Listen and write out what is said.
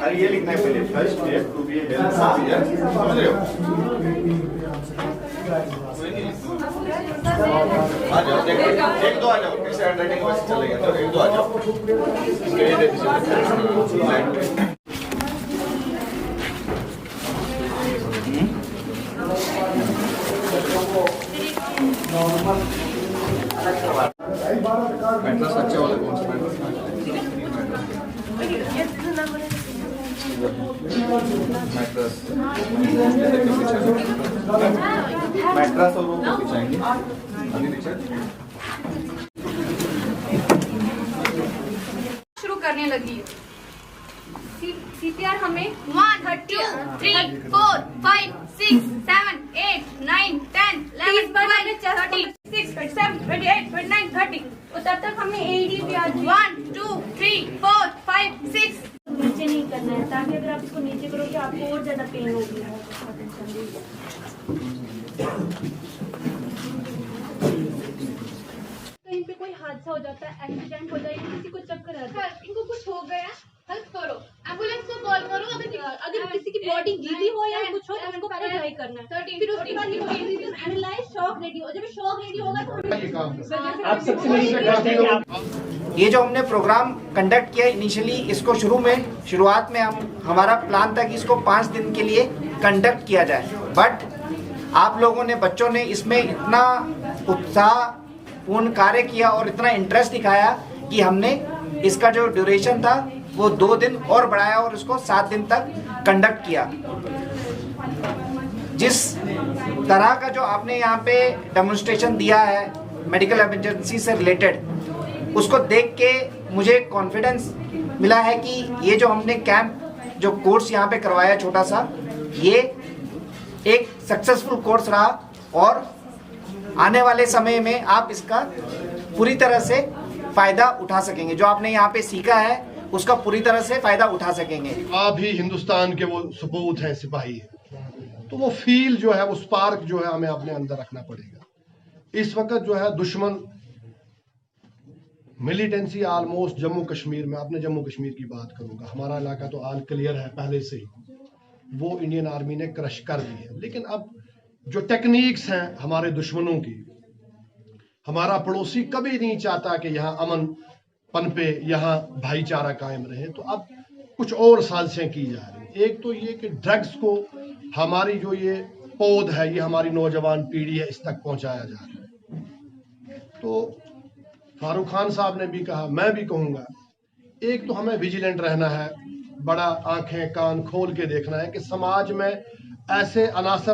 अरे ये लिखना है पहले, first step to be health समझ रहे हो? आ जाओ, एक दो आ जाओ, कैसे हैंडराइटिंग वैसे चलेगा, तो एक दो आ जाओ। इसके लिए दे दीजिए। मैट्रेस अच्छे वाले कौन से मैट्रेस? मैट्रेस और वो बिछाएंगे अभी शुरू करने लगी। सीपीआर हमें 1 2 3 4 5 6 7 8 9 10 11 12 13 6 27 28 29 30 और तब तक हमने एडी भी आज 1 2 3 4 5 6 नीचे नहीं करना है, ताकि अगर आप इसको नीचे करोगे आपको और ज्यादा पेन होगी। कहीं पे कोई हादसा हो जाता है, एक्सीडेंट हो जाए, किसी को चक्कर आता है, इनको कुछ हो गया, हेल्प करो, एम्बुलेंस को कॉल करो। अगर किसी की बॉडी गीली हो या कुछ हो तो उसको पहले ट्राई करना है। फिर उसके बाद ये एनालाइज, शॉक रेडी हो। जब शॉक रेडी होगा तो आप सबसे ये जो हमने प्रोग्राम कंडक्ट किया इनिशियली, इसको शुरुआत में हमारा प्लान था कि इसको 5 दिन के लिए कंडक्ट किया जाए, बट आप लोगों ने, बच्चों ने इसमें इतना उत्साहपूर्ण कार्य किया और इतना इंटरेस्ट दिखाया कि हमने इसका जो ड्यूरेशन था वो 2 दिन और बढ़ाया और उसको 7 दिन तक कंडक्ट किया। जिस तरह का जो आपने यहाँ पे डेमोन्स्ट्रेशन दिया है मेडिकल इमरजेंसी से रिलेटेड, उसको देख के मुझे कॉन्फिडेंस मिला है कि ये जो हमने कैंप, जो कोर्स यहाँ पे करवाया छोटा सा, ये एक सक्सेसफुल कोर्स रहा और आने वाले समय में आप इसका पूरी तरह से फायदा उठा सकेंगे। जो आपने यहाँ पे सीखा है उसका पूरी तरह से फायदा उठा सकेंगे। आप ही हिंदुस्तान के वो सपूत हैं, सिपाही हैं, तो वो फील जो है, वो स्पार्क जो है, हमें अपने अंदर रखना पड़ेगा। इस वक्त जो है दुश्मन मिलिटेंसी ऑलमोस्ट जम्मू कश्मीर में, अपने जम्मू कश्मीर की बात करूंगा, हमारा इलाका तो ऑल क्लियर है पहले से ही, वो इंडियन आर्मी ने क्रश कर दी है। लेकिन अब जो टेक्निक्स हैं हमारे दुश्मनों की, हमारा पड़ोसी कभी नहीं चाहता कि यहाँ अमन पनपे, यहाँ भाईचारा कायम रहे, तो अब कुछ और साजिशें की जा रही हैं। एक तो ये कि ड्रग्स को, हमारी जो ये पौध है, ये हमारी नौजवान पीढ़ी है, इस तक पहुंचाया जा रहा है। तो फारूक खान साहब ने भी कहा, मैं भी कहूंगा, एक तो हमें विजिलेंट रहना है, बड़ा आंखें कान खोल के देखना है कि समाज में ऐसे अनासर